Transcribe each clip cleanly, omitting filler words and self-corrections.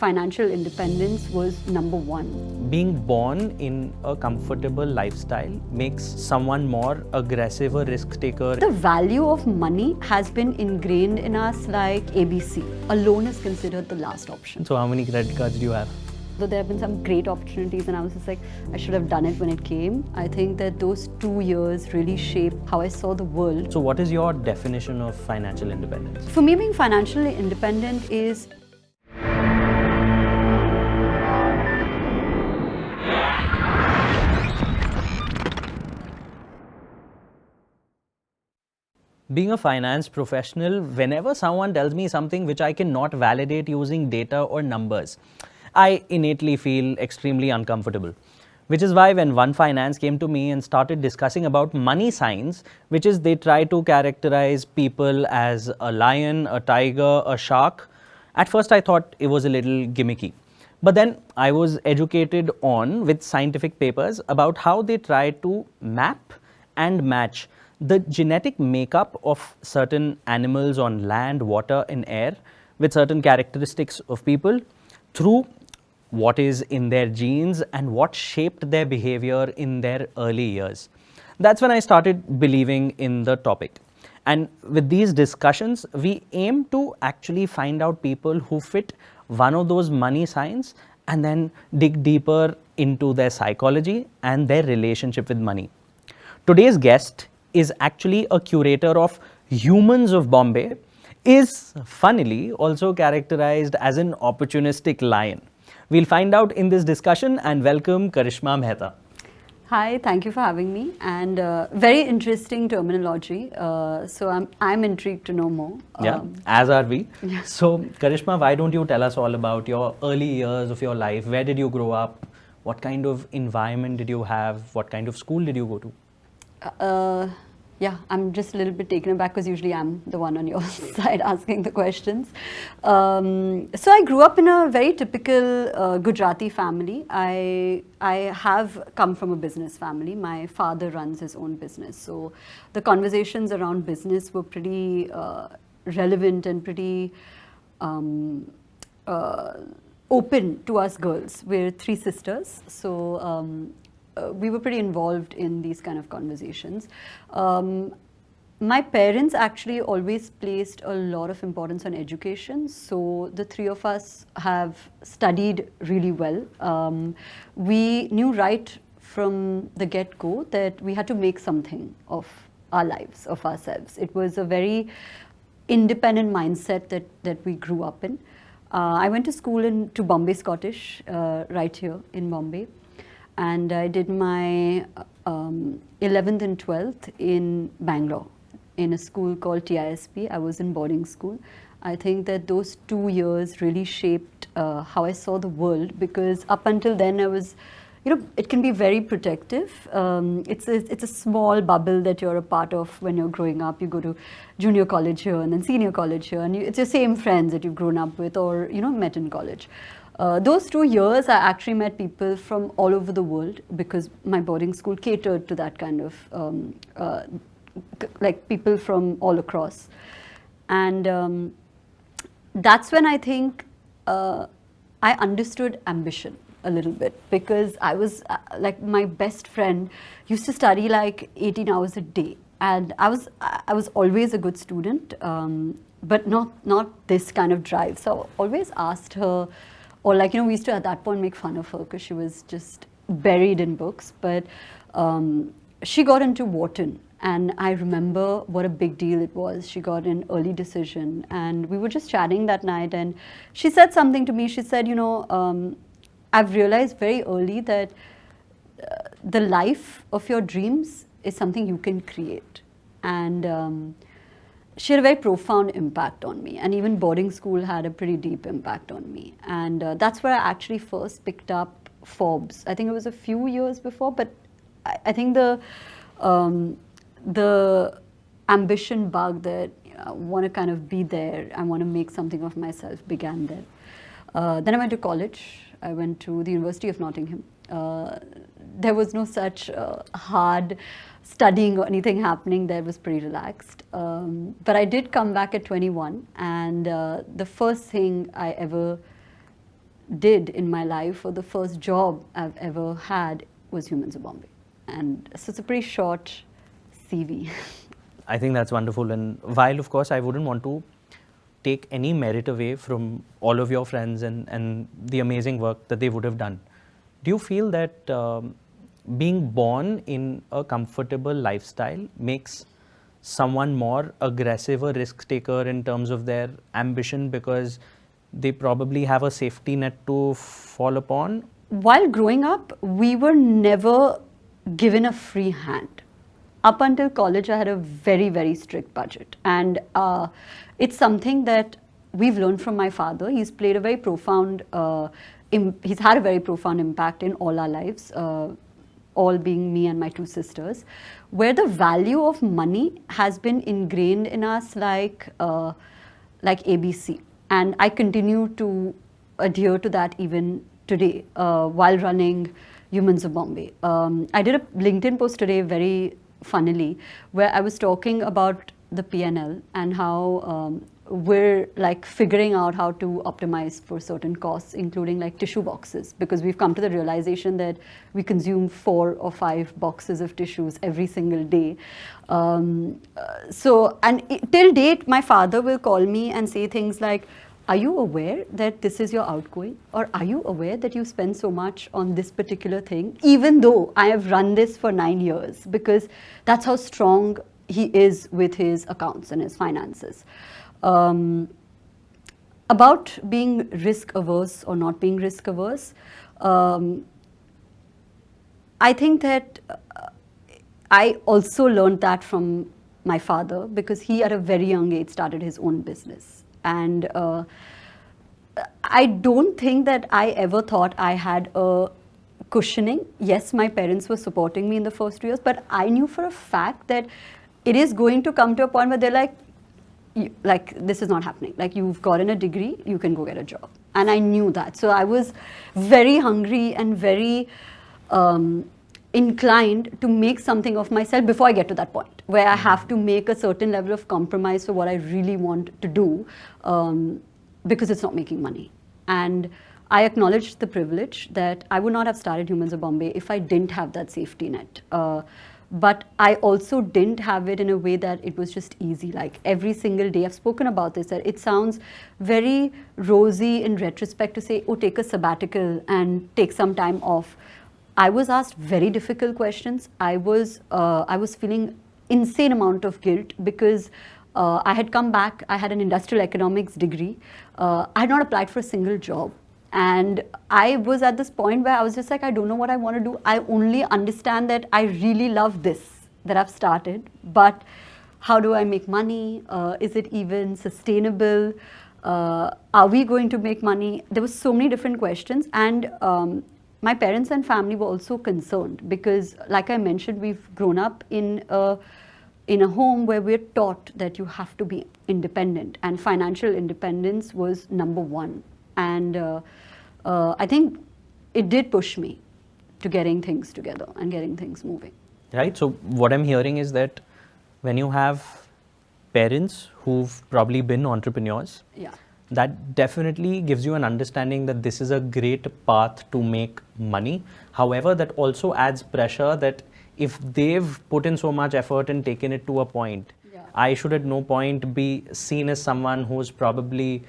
Financial independence was number one. Being born in a comfortable lifestyle makes someone more aggressive, a risk taker. The value of money has been ingrained in us like ABC. A loan is considered the last option. So how many credit cards do you have? Though there have been some great opportunities and I was just like, I should have done it when it came. I think that those 2 years really shaped how I saw the world. So what is your definition of financial independence? For me, being financially independent is being a finance professional, whenever someone tells me something which I cannot validate using data or numbers, I innately feel extremely uncomfortable. Which is why when One Finance came to me and started discussing about money signs, which is they try to characterize people as a lion, a tiger, a shark, at first I thought it was a little gimmicky. But then I was educated on with scientific papers about how they try to map and match the genetic makeup of certain animals on land, water and air with certain characteristics of people through what is in their genes and what shaped their behavior in their early years. That's when I started believing in the topic. And with these discussions, we aim to actually find out people who fit one of those money signs and then dig deeper into their psychology and their relationship with money. Today's guest is actually a curator of Humans of Bombay, is funnily also characterized as an opportunistic lion. We'll find out in this discussion and welcome Karishma Mehta. Hi, thank you for having me, and very interesting terminology. So I'm intrigued to know more. Yeah, as are we. Yeah. So, Karishma, why don't you tell us all about your early years of your life? Where did you grow up? What kind of environment did you have? What kind of school did you go to? Yeah, I'm just a little bit taken aback because usually I'm the one on your side asking the questions. So I grew up in a very typical Gujarati family. I have come from a business family. My father runs his own business. So the conversations around business were pretty relevant and pretty open to us girls. We're 3 sisters. So we were pretty involved in these kind of conversations. My parents actually always placed a lot of importance on education. So the 3 of us have studied really well. We knew right from the get-go that we had to make something of our lives, of ourselves. It was a very independent mindset that we grew up in. I went to school to Bombay Scottish, right here in Bombay. And I did my 11th and 12th in Bangalore in a school called TISP. I was in boarding school. I think that those 2 years really shaped how I saw the world, because up until then I was, it can be very protective. It's a small bubble that you're a part of when you're growing up. You go to junior college here and then senior college here, and it's your same friends that you've grown up with or met in college. Those 2 years, I actually met people from all over the world because my boarding school catered to that kind of, like people from all across. And that's when I think I understood ambition a little bit, because I was, like, my best friend used to study like 18 hours a day. And I was always a good student, but not this kind of drive. So I always asked her, or like, we used to at that point make fun of her because she was just buried in books. But she got into Wharton, and I remember what a big deal it was. She got an early decision, and we were just chatting that night, and she said something to me. She said, I've realized very early that the life of your dreams is something you can create. And she had a very profound impact on me, and even boarding school had a pretty deep impact on me. And that's where I actually first picked up Forbes. I think it was a few years before, but I think the ambition bug that I want to kind of be there, I want to make something of myself, began there. Then I went to college. I went to the University of Nottingham. There was no such hard studying or anything happening there. Was pretty relaxed. But I did come back at 21, and the first thing I ever did in my life, or the first job I've ever had, was Humans of Bombay. And so it's a pretty short CV. I think that's wonderful. And while, of course, I wouldn't want to take any merit away from all of your friends and the amazing work that they would have done, do you feel that being born in a comfortable lifestyle makes someone more aggressive or risk taker in terms of their ambition because they probably have a safety net to fall upon? While growing up, we were never given a free hand. Up until college, I had a very, very strict budget. And it's something that we've learned from my father. He's played a very profound, he's had a very profound impact in all our lives, all being me and my two sisters, where the value of money has been ingrained in us like ABC. And I continue to adhere to that even today while running Humans of Bombay. I did a LinkedIn post today, very funnily, where I was talking about the P&L and how we're like figuring out how to optimize for certain costs, including like tissue boxes, because we've come to the realization that we consume 4 or 5 boxes of tissues every single day. Till date, my father will call me and say things like, are you aware that this is your outgoing? Or are you aware that you spend so much on this particular thing? Even though I have run this for 9 years, because that's how strong he is with his accounts and his finances. About being risk averse or not being risk averse, I think that I also learned that from my father, because he at a very young age started his own business. And I don't think that I ever thought I had a cushioning. Yes, my parents were supporting me in the first 2 years, but I knew for a fact that it is going to come to a point where they're like, this is not happening. Like, you've gotten a degree, you can go get a job. And I knew that. So I was very hungry and very inclined to make something of myself before I get to that point, where I have to make a certain level of compromise for what I really want to do, because it's not making money. And I acknowledge the privilege that I would not have started Humans of Bombay if I didn't have that safety net. But I also didn't have it in a way that it was just easy. Like, every single day, I've spoken about this, that it sounds very rosy in retrospect to say, oh, take a sabbatical and take some time off. I was asked very difficult questions. I was feeling insane amount of guilt because I had come back, I had an industrial economics degree. I had not applied for a single job. And I was at this point where I was just like, I don't know what I want to do. I only understand that I really love this that I've started, but how do I make money? Is it even sustainable? Are we going to make money? There were so many different questions, and my parents and family were also concerned because, like I mentioned, we've grown up in a home where we're taught that you have to be independent, and financial independence was number one. And I think it did push me to getting things together and getting things moving. Right. So what I'm hearing is that when you have parents who've probably been entrepreneurs, yeah, that definitely gives you an understanding that this is a great path to make money. However, that also adds pressure that if they've put in so much effort and taken it to a point, yeah, I should at no point be seen as someone who's probably,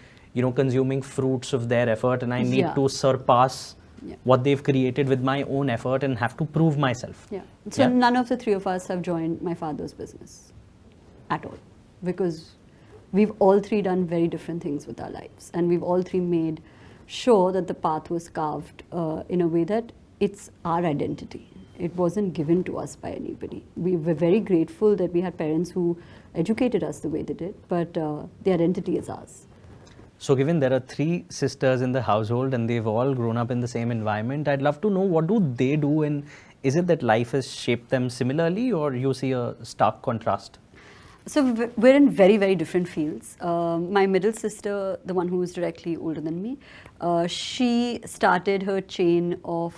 consuming fruits of their effort, and I need yeah, to surpass yeah, what they've created with my own effort and have to prove myself. yeah. So none of the three of us have joined my father's business at all, because we've all three done very different things with our lives, and we've all three made sure that the path was carved in a way that it's our identity. It wasn't given to us by anybody. We were very grateful that we had parents who educated us the way they did, but the identity is ours. So given there are 3 sisters in the household and they've all grown up in the same environment, I'd love to know, what do they do, and is it that life has shaped them similarly, or you see a stark contrast? So we're in very, very different fields. My middle sister, the one who is directly older than me, she started her chain of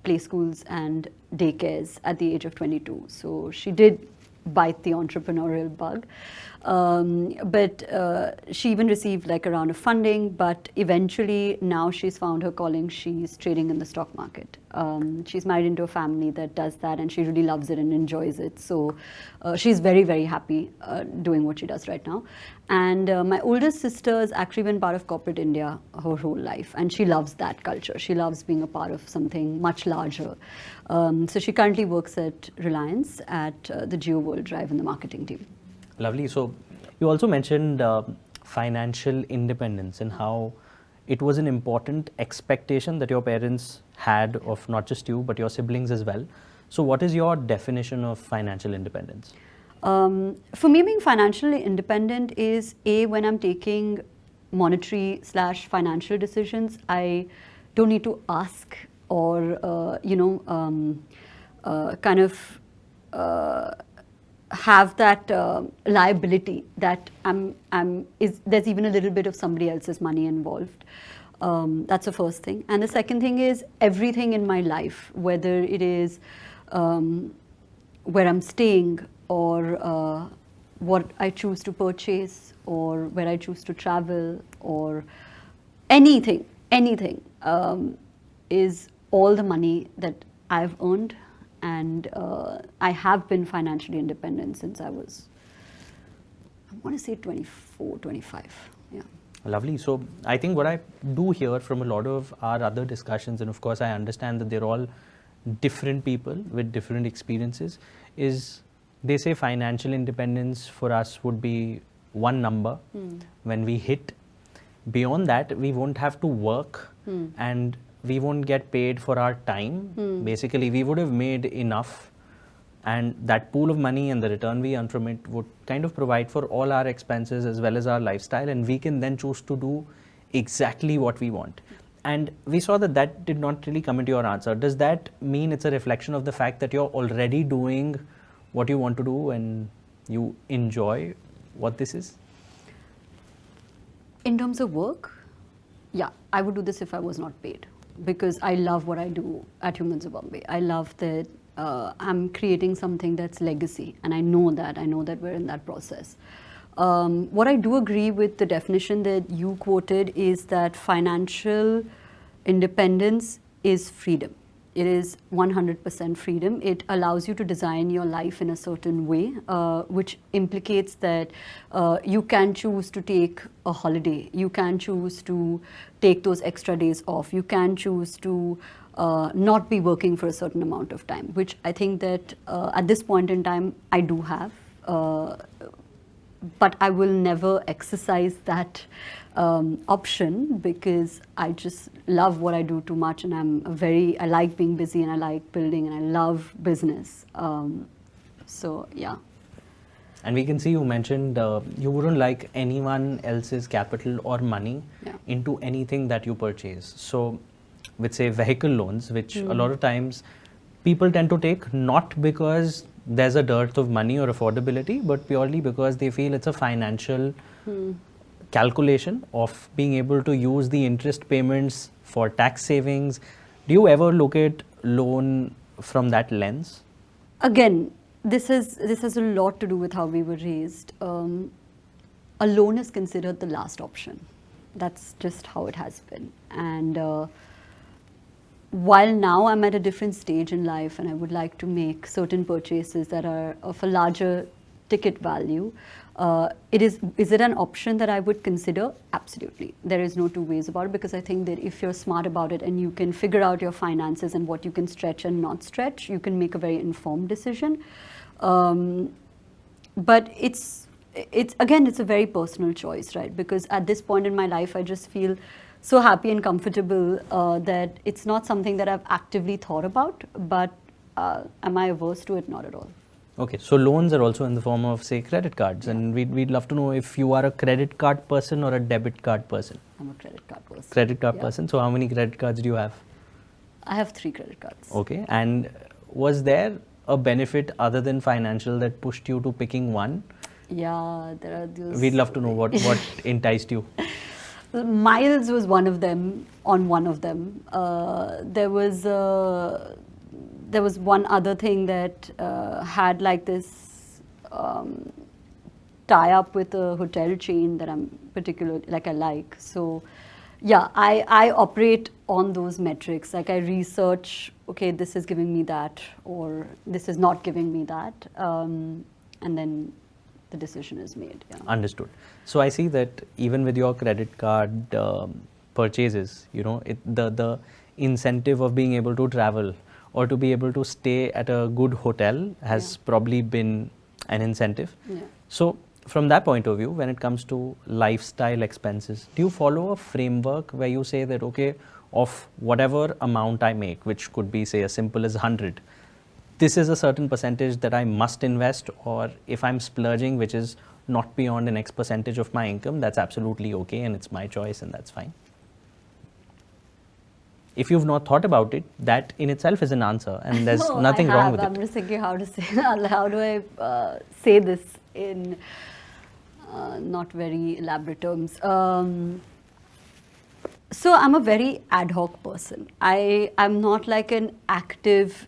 play schools and daycares at the age of 22. So she did bite the entrepreneurial bug. But she even received like a round of funding, but eventually now she's found her calling. She's trading in the stock market. She's married into a family that does that, and she really loves it and enjoys it. So she's very, very happy doing what she does right now. And my oldest sister has actually been part of corporate India her whole life, and she loves that culture. She loves being a part of something much larger. So she currently works at Reliance at the Geo World Drive in the marketing team. Lovely. So you also mentioned financial independence and how it was an important expectation that your parents had of not just you, but your siblings as well. So what is your definition of financial independence? For me, being financially independent is when I'm taking monetary/financial decisions, I don't need to ask or kind of have that liability that there's even a little bit of somebody else's money involved. That's the first thing. And the second thing is everything in my life, whether it is where I'm staying or what I choose to purchase or where I choose to travel or anything is all the money that I've earned. And I have been financially independent since I want to say 24, 25. Yeah. Lovely. So I think what I do hear from a lot of our other discussions, and of course I understand that they're all different people with different experiences, is they say financial independence for us would be one number when we hit. Beyond that, we won't have to work and we won't get paid for our time. Basically, we would have made enough, and that pool of money and the return we earn from it would kind of provide for all our expenses as well as our lifestyle, and we can then choose to do exactly what we want. And we saw that that did not really come into your answer. Does that mean it's a reflection of the fact that you're already doing what you want to do and you enjoy what this is? In terms of work, yeah, I would do this if I was not paid, because I love what I do at Humans of Bombay. I love that I'm creating something that's legacy, and I know that we're in that process. What I do agree with the definition that you quoted is that financial independence is freedom. It is 100% freedom. It allows you to design your life in a certain way, which implicates that you can choose to take a holiday. You can choose to take those extra days off. You can choose to not be working for a certain amount of time, which I think that at this point in time I do have. But I will never exercise that option because I just love what I do too much, and I like being busy, and I like building, and I love business. So yeah. And we can see you mentioned you wouldn't like anyone else's capital or money into anything that you purchase. So with say vehicle loans, which a lot of times people tend to take not because there's a dearth of money or affordability, but purely because they feel it's a financial calculation of being able to use the interest payments for tax savings. Do you ever look at loan from that lens? Again, this has a lot to do with how we were raised. A loan is considered the last option. That's just how it has been. And while now I'm at a different stage in life and I would like to make certain purchases that are of a larger ticket value, is it an option that I would consider? Absolutely. There is no two ways about it, because I think that if you're smart about it and you can figure out your finances and what you can stretch and not stretch, you can make a very informed decision. But it's a very personal choice, right? Because at this point in my life, I just feel so happy and comfortable that it's not something that I've actively thought about, but am I averse to it? Not at all. Okay, so loans are also in the form of, say, credit cards, and we'd love to know if you are a credit card person or a debit card person. I'm a credit card person. Credit card person. So how many credit cards do you have? I have 3 credit cards. Okay, and was there a benefit other than financial that pushed you to picking one? Yeah, there are those. We'd love to know what enticed you. Miles was one of them. On one of them, there was one other thing that had like this tie up with a hotel chain that I'm particularly, like I like. So yeah, I operate on those metrics. Like I research, okay, this is giving me that, or this is not giving me that. And then the decision is made. Yeah. Understood. So I see that even with your credit card purchases, the incentive of being able to travel or to be able to stay at a good hotel has probably been an incentive. Yeah. So from that point of view, when it comes to lifestyle expenses, do you follow a framework where you say that, okay, of whatever amount I make, which could be say as simple as 100, this is a certain percentage that I must invest, or if I'm splurging, which is not beyond an X percentage of my income, that's absolutely okay and it's my choice and that's fine? If you've not thought about it, that in itself is an answer and there's No, nothing wrong with I'm it. just thinking how to say, how do I say this in not very elaborate terms. So I'm a very ad hoc person. I'm not like an active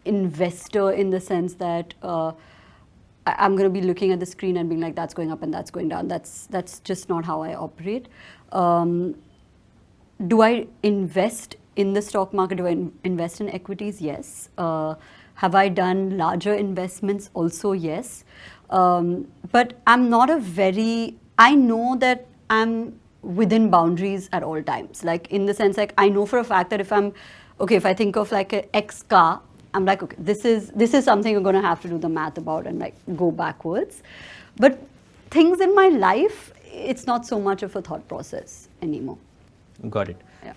investor in the sense that I'm going to be looking at the screen and being like, that's going up and that's going down. That's just not how I operate. Do I invest in the stock market? Do I invest in equities? Yes. Have I done larger investments? Also, yes. But I'm not I know that I'm within boundaries at all times. Like in the sense, like I know for a fact that if I think of like an X car, I'm like, okay, this is something you're going to have to do the math about and like go backwards. But things in my life, it's not so much of a thought process anymore. Got it. Yeah.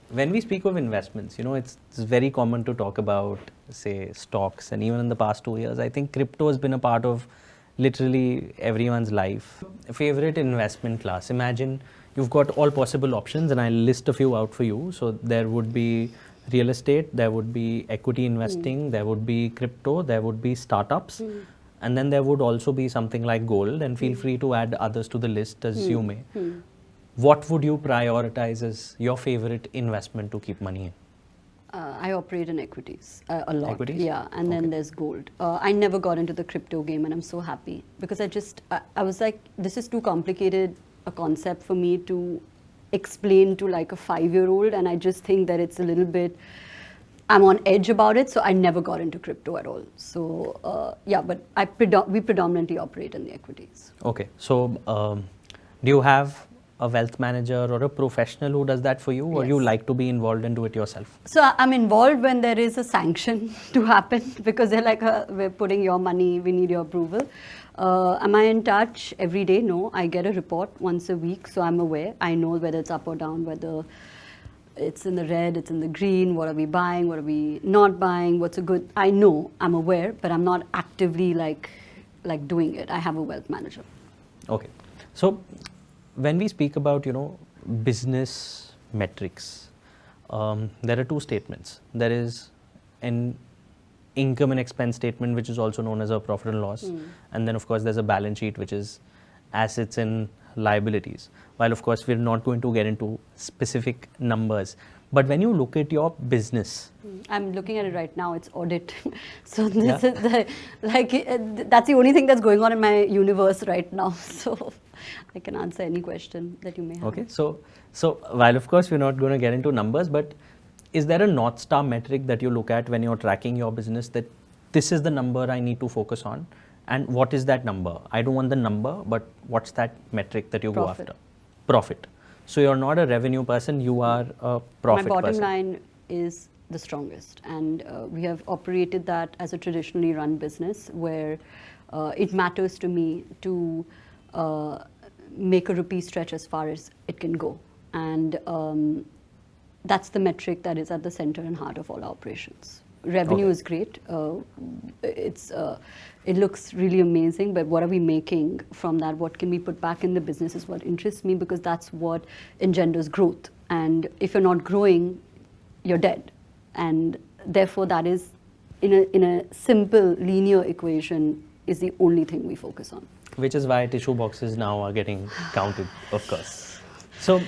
When we speak of investments, it's very common to talk about, say, stocks. And even in the past 2 years, I think crypto has been a part of literally everyone's life. Favorite investment class? Imagine you've got all possible options and I'll list a few out for you. So there would be real estate, there would be equity investing, there would be crypto, there would be startups, and then there would also be something like gold, and feel free to add others to the list as you may. What would you prioritize as your favorite investment to keep money in? I operate in equities a lot. Equities? Yeah, and then there's gold. I never got into the crypto game, and I'm so happy because I was like, this is too complicated a concept for me to explain to like a 5-year-old, and I just think that it's a little bit, I'm on edge about it, so I never got into crypto at all. So yeah, but we predominantly operate in the equities. Okay, so do you have a wealth manager or a professional who does that for you, or Yes. you like to be involved and do it yourself? So I'm involved when there is a sanction to happen because they're like, we're putting your money, we need your approval. Am I in touch every day? No, I get a report once a week, so I'm aware. I know whether it's up or down, whether it's in the red, it's in the green, what are we buying, what are we not buying, what's a good, I know, I'm aware, but I'm not actively like doing it. I have a wealth manager. Okay, so when we speak about, business metrics, there are two statements. There is an income and expense statement, which is also known as a profit and loss. And then, of course, there's a balance sheet, which is assets and liabilities. While, of course, we're not going to get into specific numbers. But when you look at your business, I'm looking at it right now, it's audit. So this is that's the only thing that's going on in my universe right now. So I can answer any question that you may have. okay, so while of course we're not going to get into numbers, but is there a North Star metric that you look at when you're tracking your business, that this is the number I need to focus on? And what is that number? I don't want the number, but what's that metric that you go Profit. after? Profit. So you're not a revenue person, you are a profit person. My bottom line is the strongest, and we have operated that as a traditionally run business where it matters to me to make a rupee stretch as far as it can go, and that's the metric that is at the center and heart of all our operations. Revenue is great. It looks really amazing, but what are we making from that? What can we put back in the business is what interests me, because that's what engenders growth. And if you're not growing, you're dead. And therefore, that is, in a simple linear equation, is the only thing we focus on. Which is why tissue boxes now are getting counted, of course. So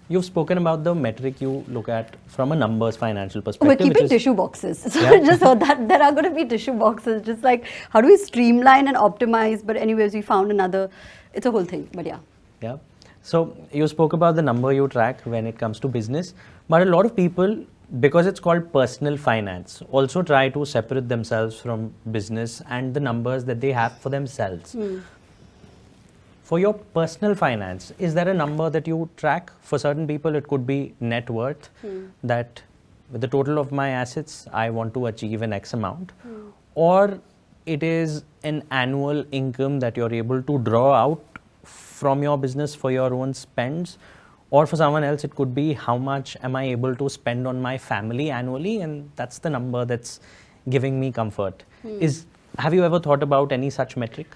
You've spoken about the metric you look at from a numbers financial We're perspective. keeping tissue boxes. So Yeah. just so that there are going to be tissue boxes. Just like how do we streamline and optimize? But anyways, we found another. It's a whole thing. But yeah. Yeah. So you spoke about the number you track when it comes to business, but a lot of people, because it's called personal finance, also try to separate themselves from business and the numbers that they have for themselves. For your personal finance, is there a number that you track? For certain people, it could be net worth, that with the total of my assets, I want to achieve an X amount. Or it is an annual income that you're able to draw out from your business for your own spends. Or for someone else, it could be how much am I able to spend on my family annually, and that's the number that's giving me comfort. Have you ever thought about any such metric?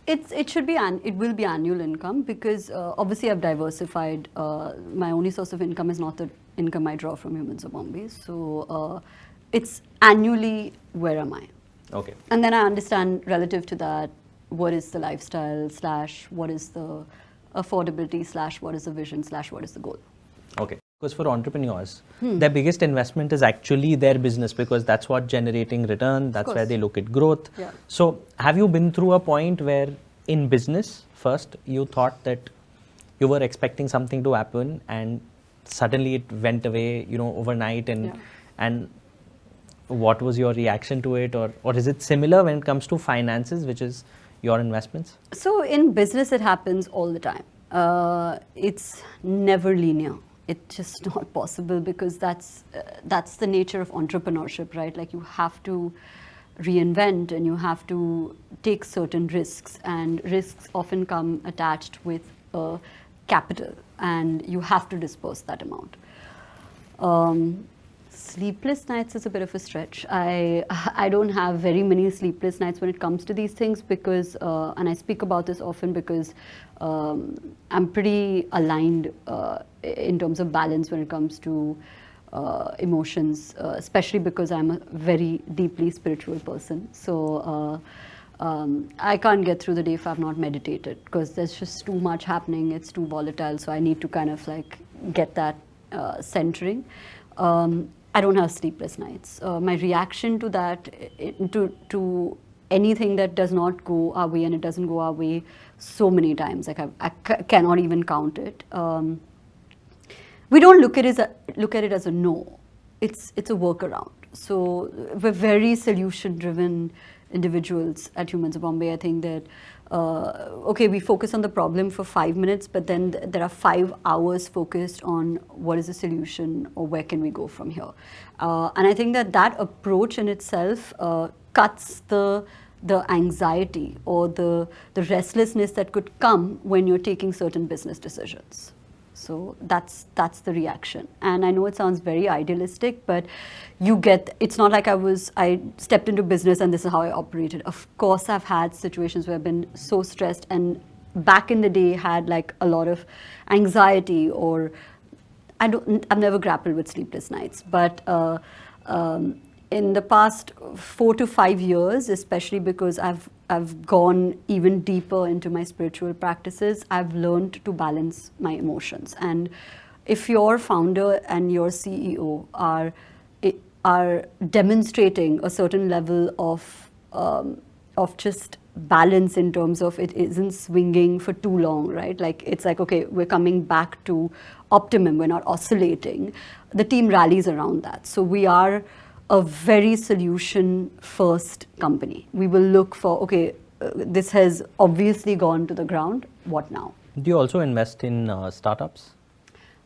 It should be it will be annual income because obviously I've diversified. My only source of income is not the income I draw from Humans of Bombay. So it's annually where am I? Okay. And then I understand relative to that what is the lifestyle / what is the affordability / what is the vision / what is the goal. Okay. Because for entrepreneurs, their biggest investment is actually their business because that's what generating return, that's where they look at growth. Yeah. So have you been through a point where in business, first, you thought that you were expecting something to happen and suddenly it went away, overnight and what was your reaction to it? Or is it similar when it comes to finances, which is your investments? So in business, it happens all the time. It's never linear. It's just not possible because that's the nature of entrepreneurship, right? Like you have to reinvent and you have to take certain risks, and risks often come attached with capital, and you have to disperse that amount. Sleepless nights is a bit of a stretch. I don't have very many sleepless nights when it comes to these things because, and I speak about this often because I'm pretty aligned in terms of balance when it comes to emotions, especially because I'm a very deeply spiritual person. So I can't get through the day if I've not meditated because there's just too much happening. It's too volatile. So I need to kind of like get that centering. I don't have sleepless nights. My reaction to that, to anything that does not go our way, and it doesn't go our way so many times, like I cannot even count it. We don't look at it as a no. It's a workaround. So we're very solution-driven individuals at Humans of Bombay. I think that we focus on the problem for 5 minutes, but then there are 5 hours focused on what is the solution or where can we go from here. And I think that approach in itself cuts the anxiety or the restlessness that could come when you're taking certain business decisions. So that's the reaction. And I know it sounds very idealistic, but it's not like I stepped into business and this is how I operated. Of course, I've had situations where I've been so stressed and back in the day had like a lot of anxiety, or I've never grappled with sleepless nights, but in the past 4 to 5 years, especially because I've gone even deeper into my spiritual practices, I've learned to balance my emotions. And if your founder and your CEO are demonstrating a certain level of just balance in terms of it isn't swinging for too long, right? Like it's like, okay, we're coming back to optimum, we're not oscillating. The team rallies around that. So we are a very solution-first company. We will look for, this has obviously gone to the ground, what now? Do you also invest in startups?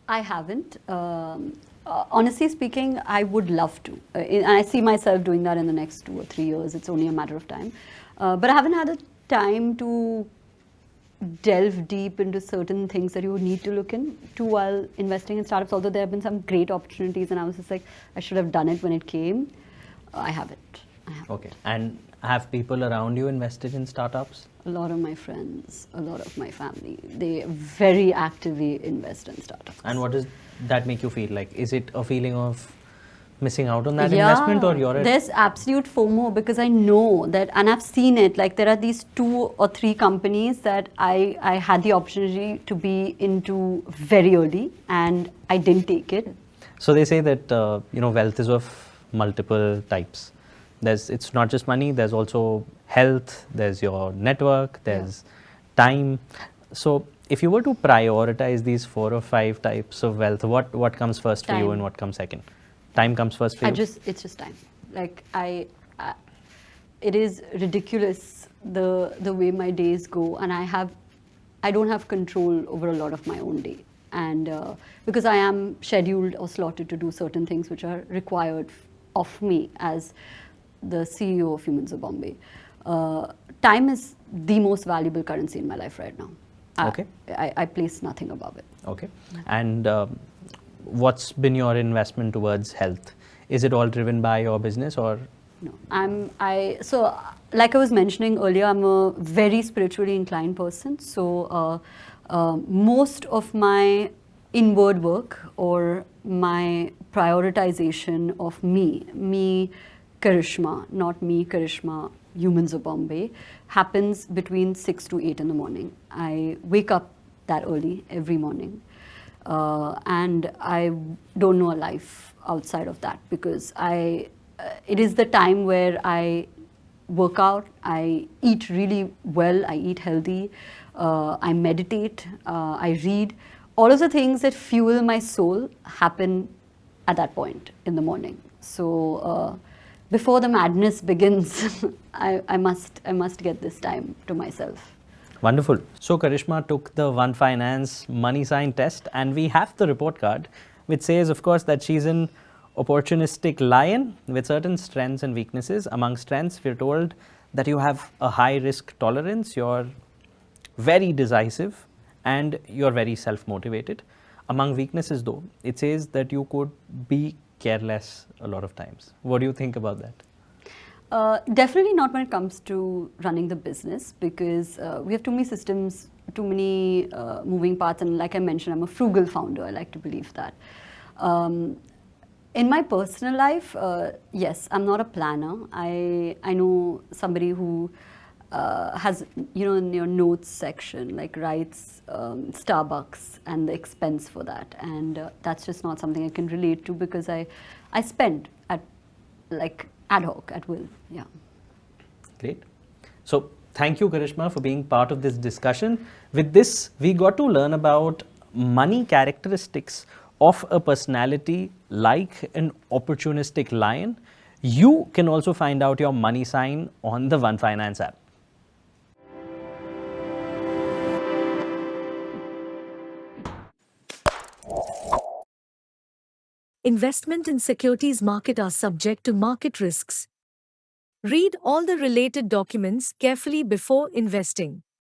I haven't. Honestly speaking, I would love to. And I see myself doing that in the next 2 or 3 years. It's only a matter of time. But I haven't had the time to delve deep into certain things that you would need to look into while investing in startups, although there have been some great opportunities and I was just like, I should have done it when it came. I haven't. Okay. And have people around you invested in startups? A lot of my friends, a lot of my family, they very actively invest in startups. And what does that make you feel like? Is it a feeling of missing out on that investment, or you're there's absolute FOMO because I know that, and I've seen it. Like there are these 2 or 3 companies that I had the opportunity to be into very early, and I didn't take it. So they say that wealth is of multiple types. It's not just money. There's also health. There's your network. There's time. So if you were to prioritize these 4 or 5 types of wealth, what comes first for you and what comes second? Time comes first for you? It's just time. Like it is ridiculous the way my days go, and I don't have control over a lot of my own day. And because I am scheduled or slotted to do certain things which are required of me as the CEO of Humans of Bombay. Time is the most valuable currency in my life right now. Okay. I place nothing above it. Okay. And what's been your investment towards health? Is it all driven by your business, or? No, so like I was mentioning earlier, I'm a very spiritually inclined person. So most of my inward work or my prioritization of me, Karishma, not me, Karishma, Humans of Bombay, happens between 6 to 8 in the morning. I wake up that early every morning. And I don't know a life outside of that, because it is the time where I work out, I eat really well, I eat healthy, I meditate, I read. All of the things that fuel my soul happen at that point in the morning. So before the madness begins, I must get this time to myself. Wonderful. So Karishma took the One Finance MoneySign test, and we have the report card, which says, of course, that she's an opportunistic lion with certain strengths and weaknesses. Among strengths, we're told that you have a high risk tolerance, you're very decisive, and you're very self-motivated. Among weaknesses, though, it says that you could be careless a lot of times. What do you think about that? Definitely not when it comes to running the business, because we have too many systems, too many moving parts, and like I mentioned, I'm a frugal founder. I like to believe that. In my personal life, yes, I'm not a planner. I know somebody who has, in your notes section, like writes Starbucks and the expense for that, and that's just not something I can relate to, because I spend at ad hoc, at will. Yeah. Great. So thank you, Karishma, for being part of this discussion. With this, we got to learn about money characteristics of a personality like an opportunistic lion. You can also find out your money sign on the One Finance app. Investment in securities market are subject to market risks. Read all the related documents carefully before investing.